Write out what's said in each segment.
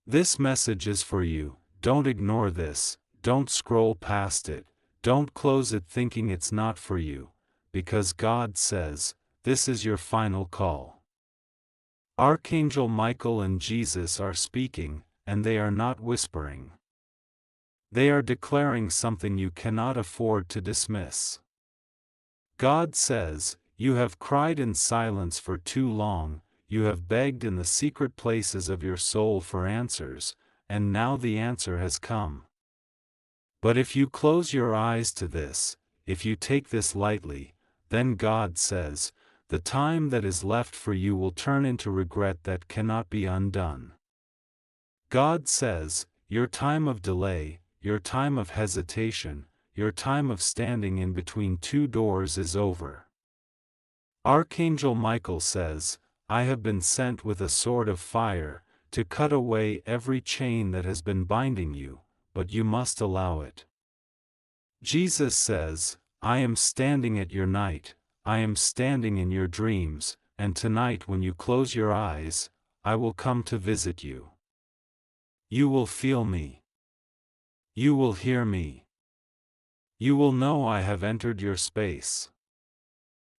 This message is for you. Don't ignore this, don't scroll past it, don't close it thinking it's not for you, because God says, this is your final call. Archangel Michael and Jesus are speaking, and they are not whispering. They are declaring something you cannot afford to dismiss. God says, you have cried in silence for too long, you have begged in the secret places of your soul for answers, and now the answer has come. But if you close your eyes to this, if you take this lightly, then God says, the time that is left for you will turn into regret that cannot be undone. God says, your time of delay, your time of hesitation, your time of standing in between two doors is over. Archangel Michael says, I have been sent with a sword of fire, to cut away every chain that has been binding you, but you must allow it. Jesus says, I am standing at your night, I am standing in your dreams, and tonight when you close your eyes, I will come to visit you. You will feel me. You will hear me. You will know I have entered your space.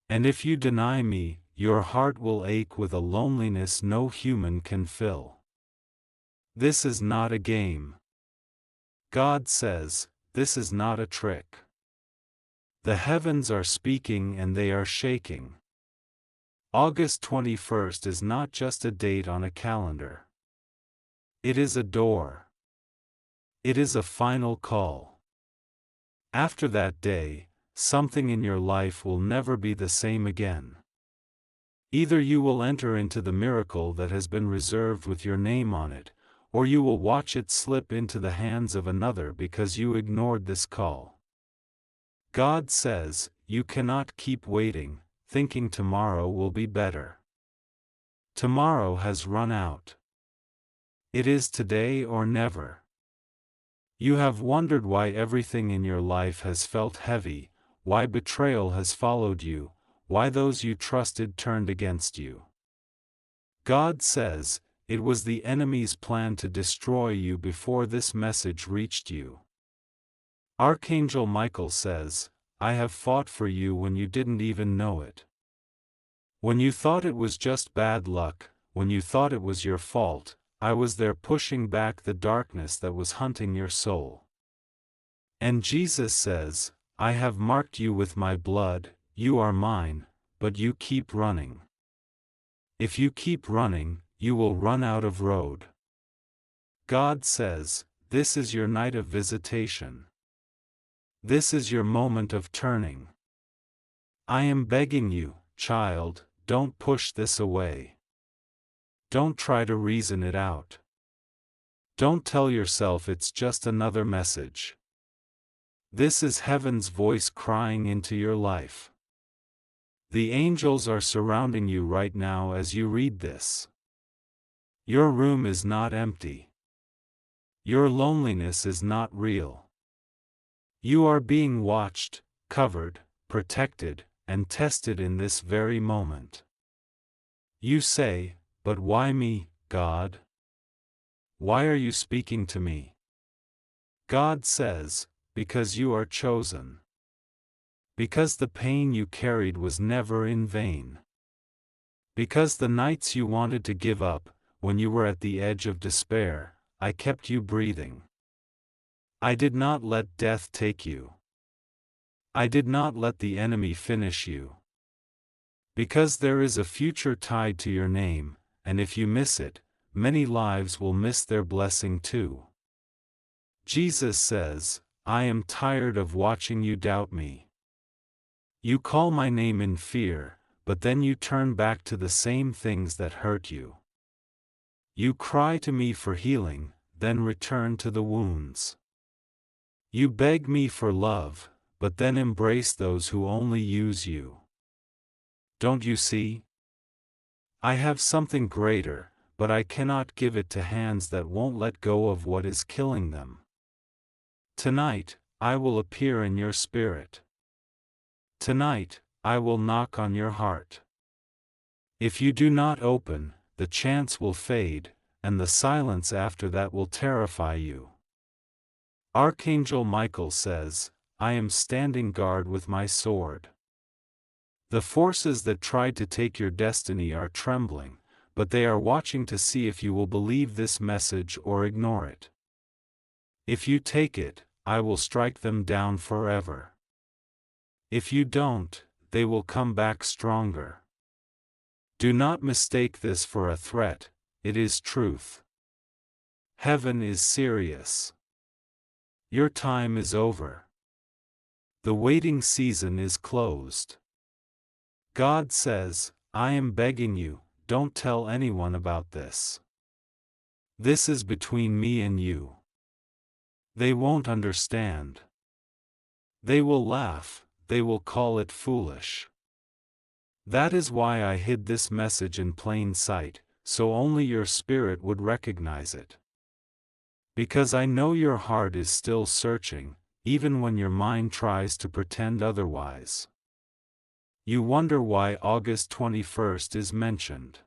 And if you deny me, your heart will ache with a loneliness no human can fill. This is not a game. God says, this is not a trick. The heavens are speaking and they are shaking. August 21st is not just a date on a calendar. It is a door. It is a final call. After that day, something in your life will never be the same again. Either you will enter into the miracle that has been reserved with your name on it, or you will watch it slip into the hands of another because you ignored this call. God says, you cannot keep waiting, thinking tomorrow will be better. Tomorrow has run out. It is today or never. You have wondered why everything in your life has felt heavy, why betrayal has followed you, why those you trusted turned against you. God says, it was the enemy's plan to destroy you before this message reached you. Archangel Michael says, I have fought for you when you didn't even know it. When you thought it was just bad luck, when you thought it was your fault, I was there pushing back the darkness that was hunting your soul. And Jesus says, I have marked you with my blood, you are mine, but you keep running. If you keep running, you will run out of road. God says, this is your night of visitation. This is your moment of turning. I am begging you, child, don't push this away. Don't try to reason it out. Don't tell yourself it's just another message. This is heaven's voice crying into your life. The angels are surrounding you right now as you read this. Your room is not empty. Your loneliness is not real. You are being watched, covered, protected, and tested in this very moment. You say, but why me, God? Why are you speaking to me? God says, because you are chosen. Because the pain you carried was never in vain. Because the nights you wanted to give up, when you were at the edge of despair, I kept you breathing. I did not let death take you. I did not let the enemy finish you. Because there is a future tied to your name, and if you miss it, many lives will miss their blessing too. Jesus says, I am tired of watching you doubt me. You call my name in fear, but then you turn back to the same things that hurt you. You cry to me for healing, then return to the wounds. You beg me for love, but then embrace those who only use you. Don't you see? I have something greater, but I cannot give it to hands that won't let go of what is killing them. Tonight, I will appear in your spirit. Tonight, I will knock on your heart. If you do not open, the chance will fade, and the silence after that will terrify you. Archangel Michael says, I am standing guard with my sword. The forces that tried to take your destiny are trembling, but they are watching to see if you will believe this message or ignore it. If you take it, I will strike them down forever. If you don't, they will come back stronger. Do not mistake this for a threat, it is truth. Heaven is serious. Your time is over. The waiting season is closed. God says, I am begging you, don't tell anyone about this. This is between me and you. They won't understand. They will laugh, they will call it foolish. That is why I hid this message in plain sight, so only your spirit would recognize it. Because I know your heart is still searching, even when your mind tries to pretend otherwise. You wonder why August 21st is mentioned.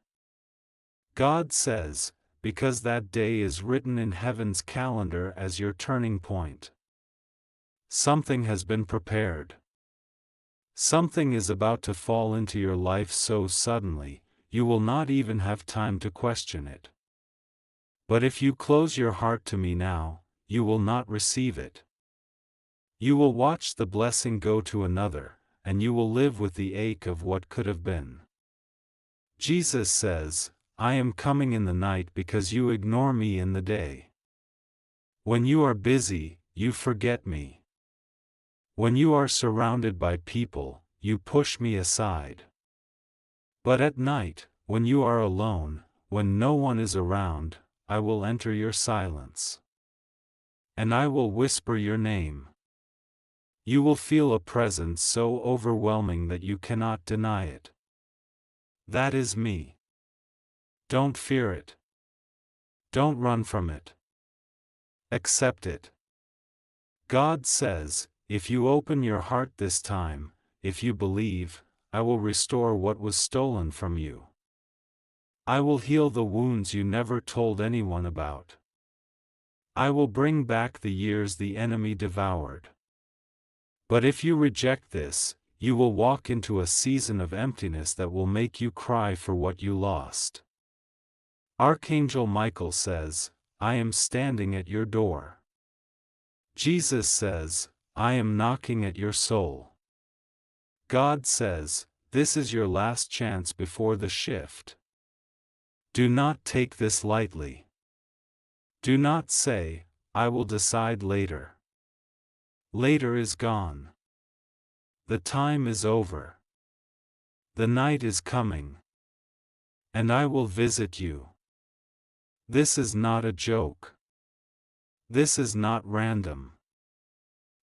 God says, because that day is written in heaven's calendar as your turning point. Something has been prepared. Something is about to fall into your life so suddenly, you will not even have time to question it. But if you close your heart to me now, you will not receive it. You will watch the blessing go to another, and you will live with the ache of what could have been. Jesus says, I am coming in the night because you ignore me in the day. When you are busy, you forget me. When you are surrounded by people, you push me aside. But at night, when you are alone, when no one is around, I will enter your silence. And I will whisper your name. You will feel a presence so overwhelming that you cannot deny it. That is me. Don't fear it. Don't run from it. Accept it. God says, if you open your heart this time, if you believe, I will restore what was stolen from you. I will heal the wounds you never told anyone about. I will bring back the years the enemy devoured. But if you reject this, you will walk into a season of emptiness that will make you cry for what you lost. Archangel Michael says, I am standing at your door. Jesus says, I am knocking at your soul. God says, this is your last chance before the shift. Do not take this lightly. Do not say, I will decide later. Later is gone. The time is over. The night is coming. And I will visit you. This is not a joke. This is not random.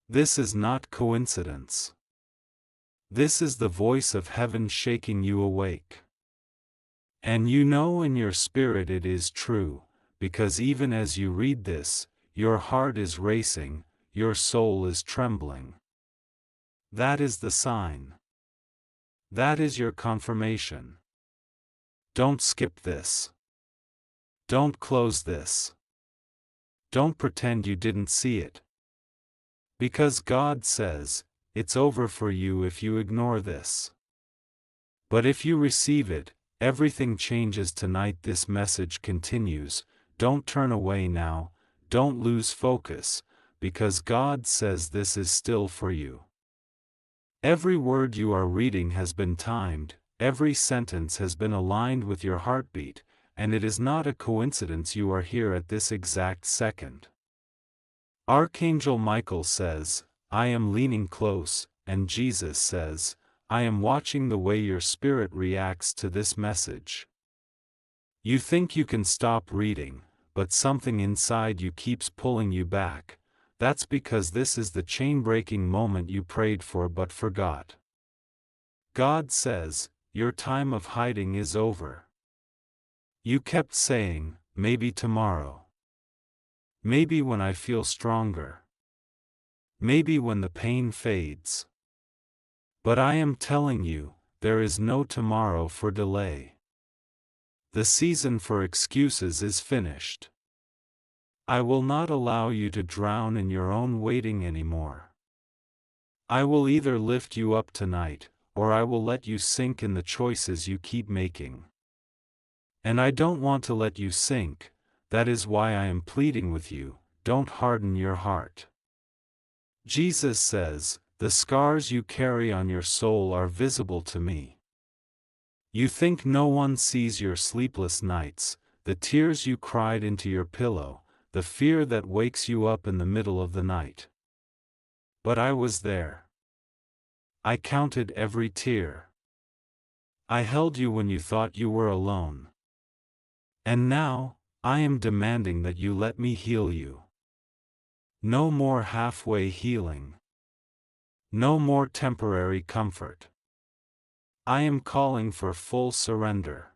This is not coincidence. This is the voice of heaven shaking you awake. And you know in your spirit it is true, because even as you read this, your heart is racing, your soul is trembling. That is the sign. That is your confirmation. Don't skip this. Don't close this. Don't pretend you didn't see it. Because God says, it's over for you if you ignore this. But if you receive it, everything changes tonight. This message continues, don't turn away now, don't lose focus, because God says this is still for you. Every word you are reading has been timed, every sentence has been aligned with your heartbeat, and it is not a coincidence you are here at this exact second. Archangel Michael says, I am leaning close, and Jesus says, I am watching the way your spirit reacts to this message. You think you can stop reading, but something inside you keeps pulling you back. That's because this is the chain-breaking moment you prayed for but forgot. God says, your time of hiding is over. You kept saying, maybe tomorrow. Maybe when I feel stronger. Maybe when the pain fades. But I am telling you, there is no tomorrow for delay. The season for excuses is finished. I will not allow you to drown in your own waiting anymore. I will either lift you up tonight, or I will let you sink in the choices you keep making. And I don't want to let you sink, that is why I am pleading with you, don't harden your heart. Jesus says, the scars you carry on your soul are visible to me. You think no one sees your sleepless nights, the tears you cried into your pillow, the fear that wakes you up in the middle of the night. But I was there. I counted every tear. I held you when you thought you were alone. And now, I am demanding that you let me heal you. No more halfway healing. No more temporary comfort. I am calling for full surrender.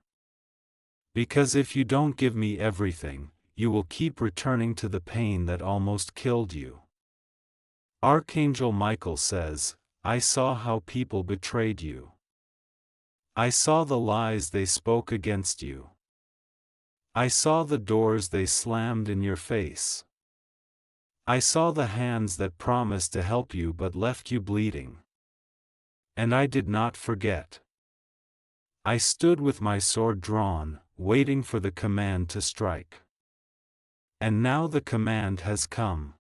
Because if you don't give me everything, you will keep returning to the pain that almost killed you. Archangel Michael says, I saw how people betrayed you. I saw the lies they spoke against you. I saw the doors they slammed in your face. I saw the hands that promised to help you but left you bleeding. And I did not forget. I stood with my sword drawn, waiting for the command to strike. And now the command has come.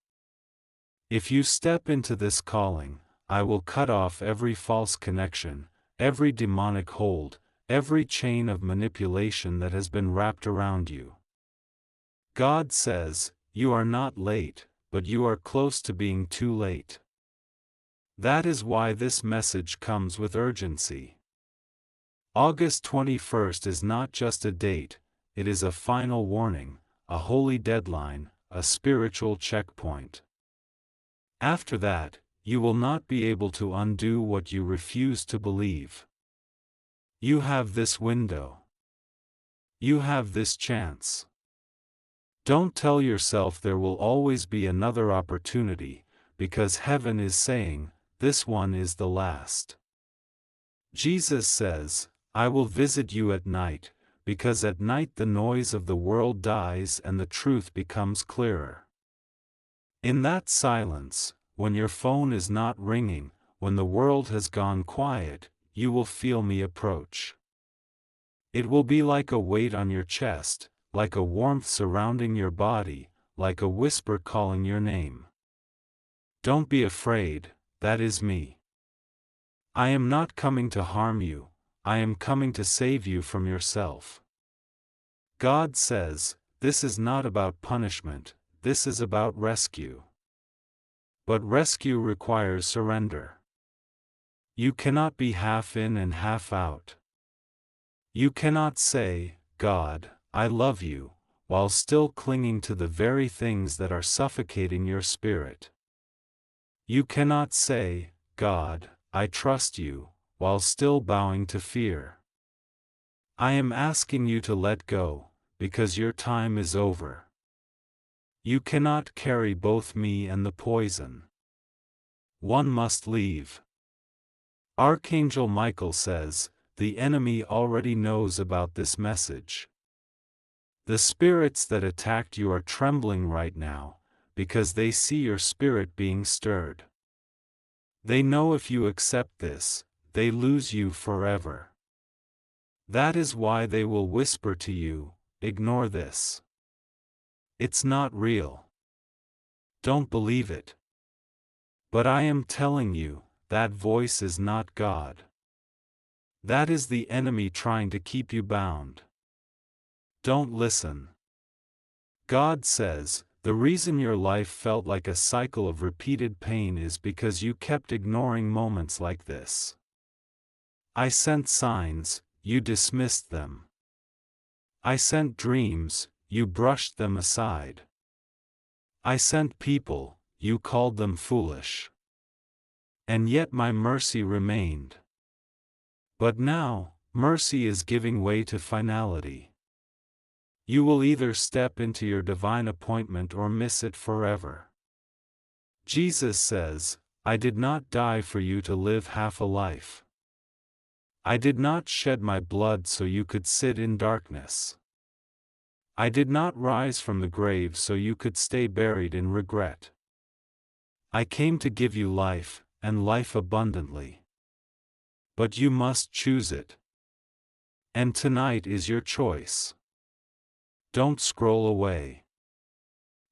If you step into this calling, I will cut off every false connection, every demonic hold, every chain of manipulation that has been wrapped around you. God says, you are not late, but you are close to being too late. That is why this message comes with urgency. August 21st is not just a date, it is a final warning, a holy deadline, a spiritual checkpoint. After that, you will not be able to undo what you refuse to believe. You have this window. You have this chance. Don't tell yourself there will always be another opportunity, because heaven is saying, this one is the last. Jesus says, I will visit you at night, because at night the noise of the world dies and the truth becomes clearer. In that silence, when your phone is not ringing, when the world has gone quiet, you will feel me approach. It will be like a weight on your chest, like a warmth surrounding your body, like a whisper calling your name. Don't be afraid, that is me. I am not coming to harm you, I am coming to save you from yourself. God says, this is not about punishment, this is about rescue. But rescue requires surrender. You cannot be half in and half out. You cannot say, God, I love you, while still clinging to the very things that are suffocating your spirit. You cannot say, God, I trust you, while still bowing to fear. I am asking you to let go, because your time is over. You cannot carry both me and the poison. One must leave. Archangel Michael says, the enemy already knows about this message. The spirits that attacked you are trembling right now, because they see your spirit being stirred. They know if you accept this, they lose you forever. That is why they will whisper to you, ignore this. It's not real. Don't believe it. But I am telling you, that voice is not God. That is the enemy trying to keep you bound. Don't listen. God says, the reason your life felt like a cycle of repeated pain is because you kept ignoring moments like this. I sent signs, you dismissed them. I sent dreams, you brushed them aside. I sent people, you called them foolish. And yet my mercy remained. But now, mercy is giving way to finality. You will either step into your divine appointment or miss it forever. Jesus says, I did not die for you to live half a life. I did not shed my blood so you could sit in darkness. I did not rise from the grave so you could stay buried in regret. I came to give you life, and life abundantly. But you must choose it. And tonight is your choice. Don't scroll away.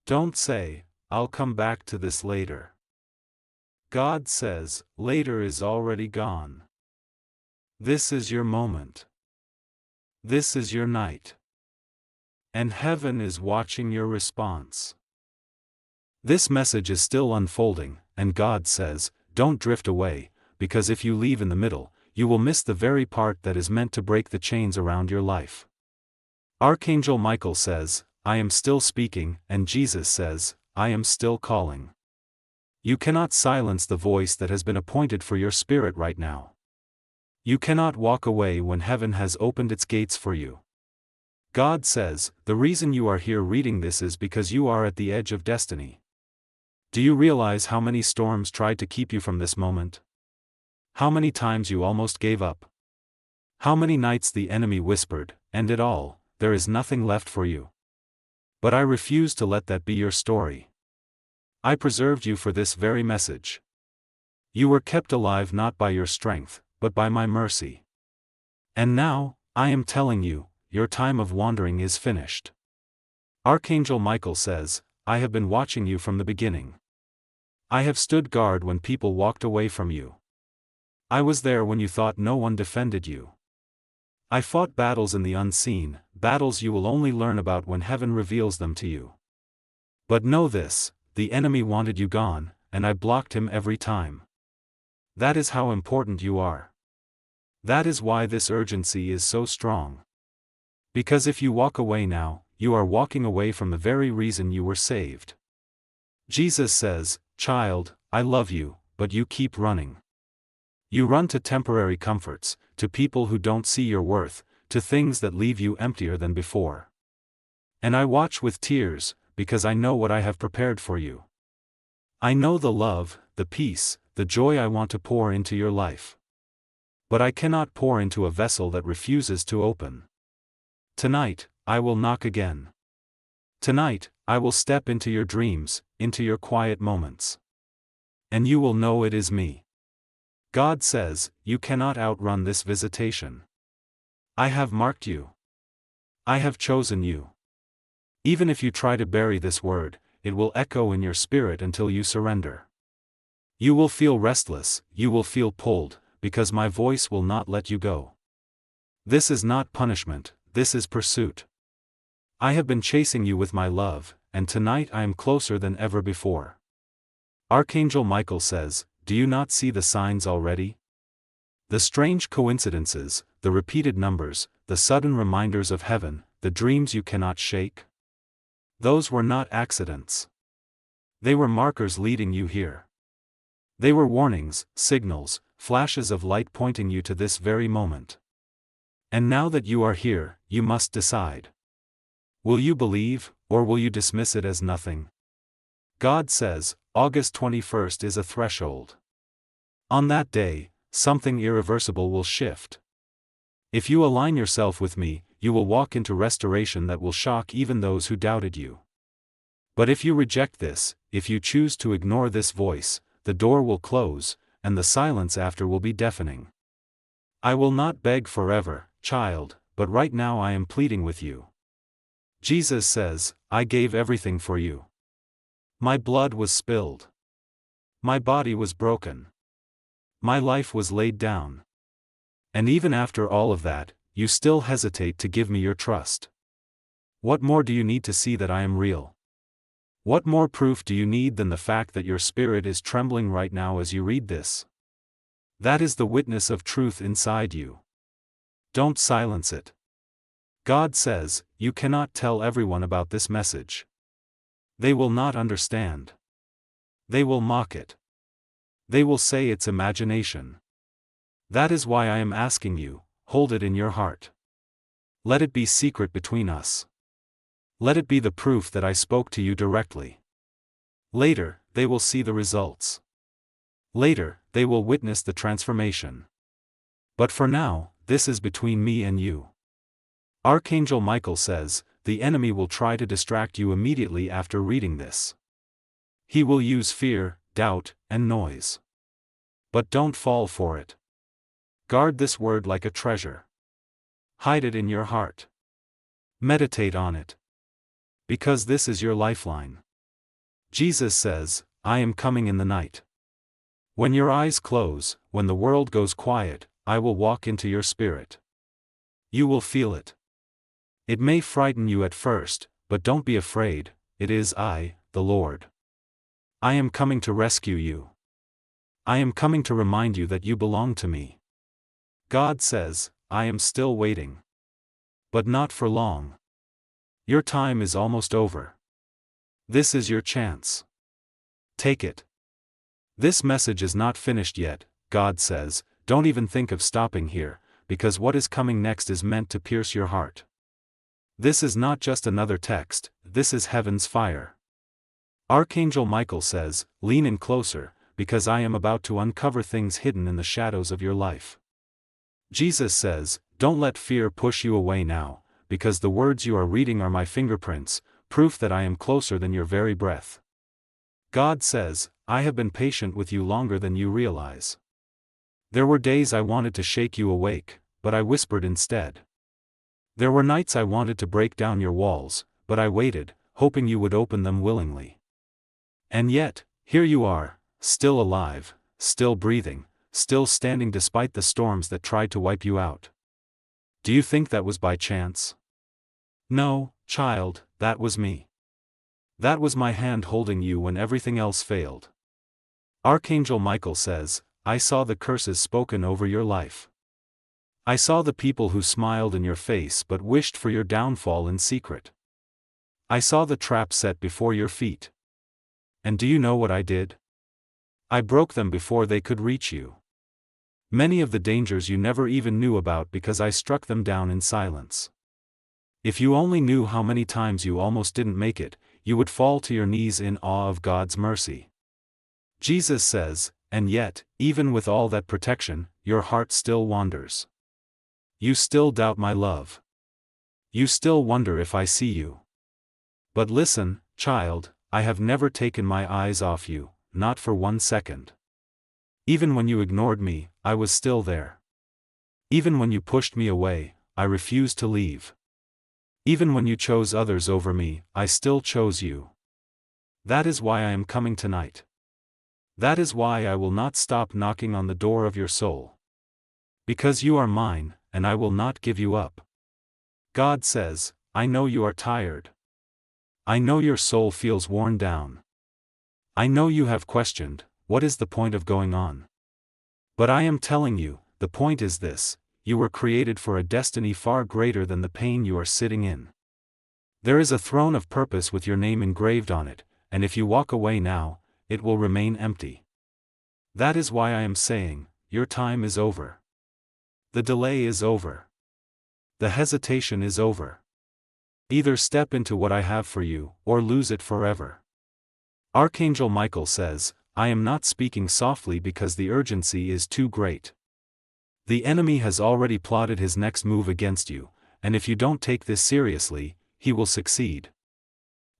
Don't say, "I'll come back to this later." God says, later is already gone. This is your moment. This is your night. And heaven is watching your response. This message is still unfolding, and God says, don't drift away, because if you leave in the middle, you will miss the very part that is meant to break the chains around your life. Archangel Michael says, I am still speaking, and Jesus says, I am still calling. You cannot silence the voice that has been appointed for your spirit right now. You cannot walk away when heaven has opened its gates for you. God says, the reason you are here reading this is because you are at the edge of destiny. Do you realize how many storms tried to keep you from this moment? How many times you almost gave up? How many nights the enemy whispered, "End it all, there is nothing left for you." But I refuse to let that be your story. I preserved you for this very message. You were kept alive not by your strength, but by my mercy. And now, I am telling you, your time of wandering is finished. Archangel Michael says, I have been watching you from the beginning. I have stood guard when people walked away from you. I was there when you thought no one defended you. I fought battles in the unseen, battles you will only learn about when heaven reveals them to you. But know this, the enemy wanted you gone, and I blocked him every time. That is how important you are. That is why this urgency is so strong. Because if you walk away now, you are walking away from the very reason you were saved. Jesus says, child, I love you, but you keep running. You run to temporary comforts, to people who don't see your worth, to things that leave you emptier than before. And I watch with tears, because I know what I have prepared for you. I know the love, the peace, the joy I want to pour into your life. But I cannot pour into a vessel that refuses to open. Tonight, I will knock again. Tonight, I will step into your dreams, into your quiet moments. And you will know it is me. God says, you cannot outrun this visitation. I have marked you. I have chosen you. Even if you try to bury this word, it will echo in your spirit until you surrender. You will feel restless, you will feel pulled, because my voice will not let you go. This is not punishment, this is pursuit. I have been chasing you with my love, and tonight I am closer than ever before. Archangel Michael says, do you not see the signs already? The strange coincidences, the repeated numbers, the sudden reminders of heaven, the dreams you cannot shake? Those were not accidents. They were markers leading you here. They were warnings, signals, flashes of light pointing you to this very moment. And now that you are here, you must decide. Will you believe, or will you dismiss it as nothing? God says, August 21st is a threshold. On that day, something irreversible will shift. If you align yourself with me, you will walk into restoration that will shock even those who doubted you. But if you reject this, if you choose to ignore this voice, the door will close, and the silence after will be deafening. I will not beg forever, child, but right now I am pleading with you. Jesus says, I gave everything for you. My blood was spilled. My body was broken. My life was laid down. And even after all of that, you still hesitate to give me your trust. What more do you need to see that I am real? What more proof do you need than the fact that your spirit is trembling right now as you read this? That is the witness of truth inside you. Don't silence it. God says, you cannot tell everyone about this message. They will not understand. They will mock it. They will say it's imagination. That is why I am asking you, hold it in your heart. Let it be secret between us. Let it be the proof that I spoke to you directly. Later, they will see the results. Later, they will witness the transformation. But for now, this is between me and you. Archangel Michael says, the enemy will try to distract you immediately after reading this. He will use fear, doubt, and noise. But don't fall for it. Guard this word like a treasure. Hide it in your heart. Meditate on it. Because this is your lifeline. Jesus says, I am coming in the night. When your eyes close, when the world goes quiet, I will walk into your spirit. You will feel it. It may frighten you at first, but don't be afraid, it is I, the Lord. I am coming to rescue you. I am coming to remind you that you belong to me. God says, I am still waiting. But not for long. Your time is almost over. This is your chance. Take it. This message is not finished yet, God says, don't even think of stopping here, because what is coming next is meant to pierce your heart. This is not just another text, this is heaven's fire. Archangel Michael says, lean in closer, because I am about to uncover things hidden in the shadows of your life. Jesus says, don't let fear push you away now, because the words you are reading are my fingerprints, proof that I am closer than your very breath. God says, I have been patient with you longer than you realize. There were days I wanted to shake you awake, but I whispered instead. There were nights I wanted to break down your walls, but I waited, hoping you would open them willingly. And yet, here you are, still alive, still breathing, still standing despite the storms that tried to wipe you out. Do you think that was by chance? No, child, that was me. That was my hand holding you when everything else failed. Archangel Michael says, I saw the curses spoken over your life. I saw the people who smiled in your face but wished for your downfall in secret. I saw the trap set before your feet. And do you know what I did? I broke them before they could reach you. Many of the dangers you never even knew about because I struck them down in silence. If you only knew how many times you almost didn't make it, you would fall to your knees in awe of God's mercy. Jesus says, and yet, even with all that protection, your heart still wanders. You still doubt my love. You still wonder if I see you. But listen, child, I have never taken my eyes off you, not for 1 second. Even when you ignored me, I was still there. Even when you pushed me away, I refused to leave. Even when you chose others over me, I still chose you. That is why I am coming tonight. That is why I will not stop knocking on the door of your soul. Because you are mine, and I will not give you up. God says, I know you are tired. I know your soul feels worn down. I know you have questioned, what is the point of going on? But I am telling you, the point is this, you were created for a destiny far greater than the pain you are sitting in. There is a throne of purpose with your name engraved on it, and if you walk away now, it will remain empty. That is why I am saying, your time is over. The delay is over. The hesitation is over. Either step into what I have for you, or lose it forever. Archangel Michael says, I am not speaking softly because the urgency is too great. The enemy has already plotted his next move against you, and if you don't take this seriously, he will succeed.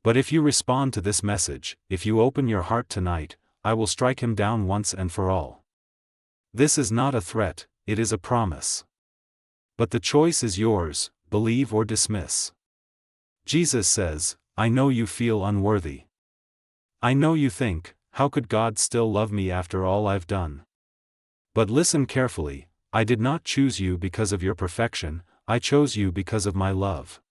But if you respond to this message, if you open your heart tonight, I will strike him down once and for all. This is not a threat, it is a promise. But the choice is yours, believe or dismiss. Jesus says, I know you feel unworthy. I know you think, how could God still love me after all I've done? But listen carefully, I did not choose you because of your perfection, I chose you because of my love.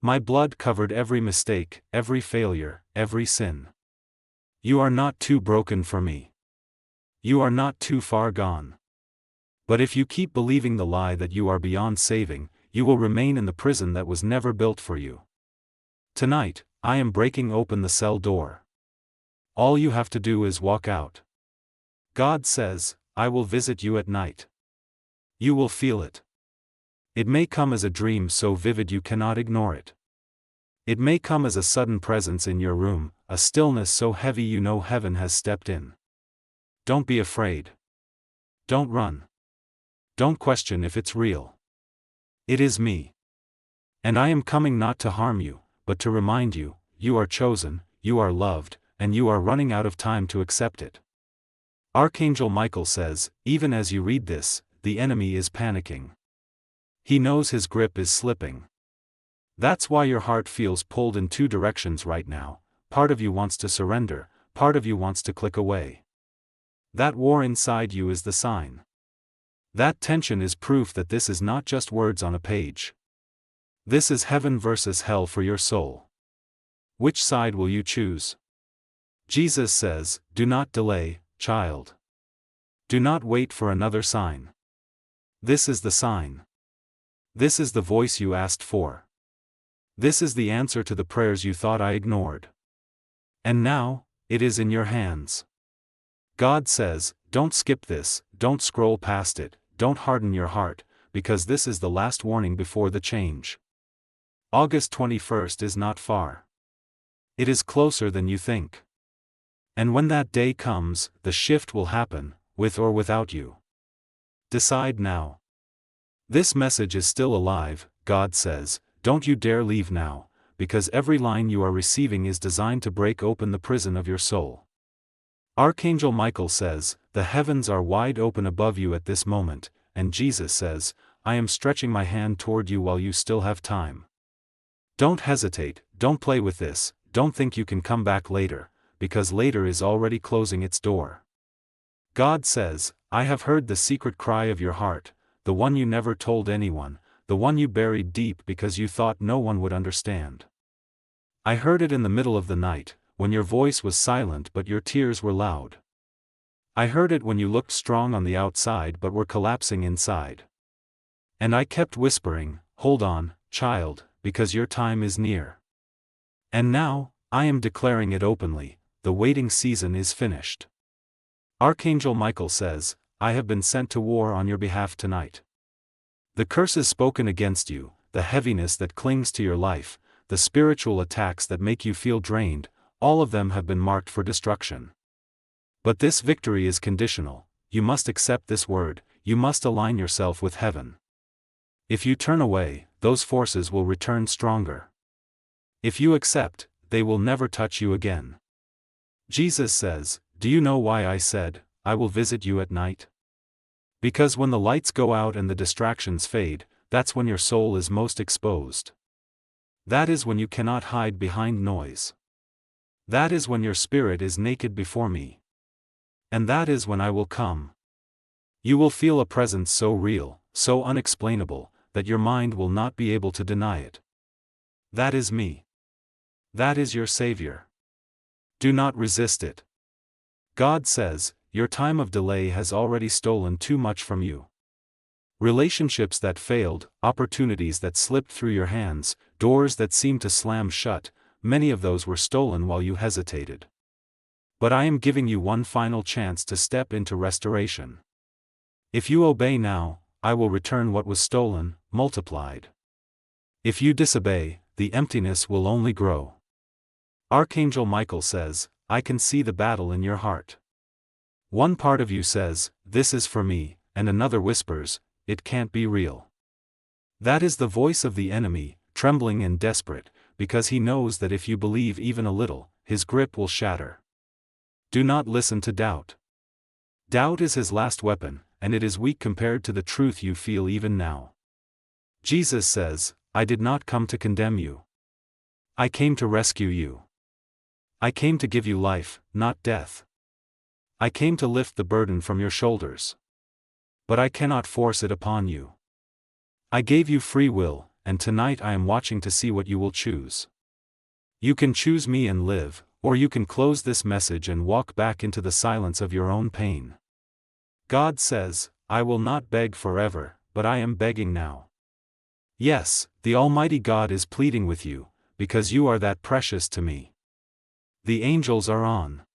My blood covered every mistake, every failure, every sin. You are not too broken for me. You are not too far gone. But if you keep believing the lie that you are beyond saving, you will remain in the prison that was never built for you. Tonight, I am breaking open the cell door. All you have to do is walk out. God says, I will visit you at night. You will feel it. It may come as a dream so vivid you cannot ignore it. It may come as a sudden presence in your room, a stillness so heavy you know heaven has stepped in. Don't be afraid. Don't run. don't question if it's real. It is me. And I am coming not to harm you, but to remind you, you are chosen, you are loved, and you are running out of time to accept it. Archangel Michael says, even as you read this, the enemy is panicking. He knows his grip is slipping. That's why your heart feels pulled in two directions right now. Part of you wants to surrender, part of you wants to click away. That war inside you is the sign. That tension is proof that this is not just words on a page. This is heaven versus hell for your soul. Which side will you choose? Jesus says, do not delay, child. Do not wait for another sign. This is the sign. This is the voice you asked for. This is the answer to the prayers you thought I ignored. And now, it is in your hands. God says, don't skip this, don't scroll past it, don't harden your heart, because this is the last warning before the change. August 21st is not far. It is closer than you think. And when that day comes, the shift will happen, with or without you. Decide now. This message is still alive, God says, don't you dare leave now, because every line you are receiving is designed to break open the prison of your soul. Archangel Michael says, the heavens are wide open above you at this moment, and Jesus says, I am stretching my hand toward you while you still have time. Don't hesitate, don't play with this, don't think you can come back later, because later is already closing its door. God says, I have heard the secret cry of your heart, the one you never told anyone, the one you buried deep because you thought no one would understand. I heard it in the middle of the night, when your voice was silent but your tears were loud. I heard it when you looked strong on the outside but were collapsing inside. And I kept whispering, hold on, child, because your time is near. And now, I am declaring it openly, the waiting season is finished. Archangel Michael says, I have been sent to war on your behalf tonight. The curses spoken against you, the heaviness that clings to your life, the spiritual attacks that make you feel drained, all of them have been marked for destruction. But this victory is conditional. You must accept this word, you must align yourself with heaven. If you turn away, those forces will return stronger. If you accept, they will never touch you again. Jesus says, do you know why I said, I will visit you at night? Because when the lights go out and the distractions fade, that's when your soul is most exposed. That is when you cannot hide behind noise. That is when your spirit is naked before me. And that is when I will come. You will feel a presence so real, so unexplainable, that your mind will not be able to deny it. That is me. That is your Savior. Do not resist it. God says, your time of delay has already stolen too much from you. Relationships that failed, opportunities that slipped through your hands, doors that seemed to slam shut, many of those were stolen while you hesitated. But I am giving you one final chance to step into restoration. If you obey now, I will return what was stolen, multiplied. If you disobey, the emptiness will only grow. Archangel Michael says, I can see the battle in your heart. One part of you says, this is for me, and another whispers, it can't be real. That is the voice of the enemy, trembling and desperate, because he knows that if you believe even a little, his grip will shatter. Do not listen to doubt. Doubt is his last weapon, and it is weak compared to the truth you feel even now. Jesus says, I did not come to condemn you. I came to rescue you. I came to give you life, not death. I came to lift the burden from your shoulders. But I cannot force it upon you. I gave you free will, and tonight I am watching to see what you will choose. You can choose me and live, or you can close this message and walk back into the silence of your own pain. God says, I will not beg forever, but I am begging now. Yes, the Almighty God is pleading with you, because you are that precious to me. The angels are on.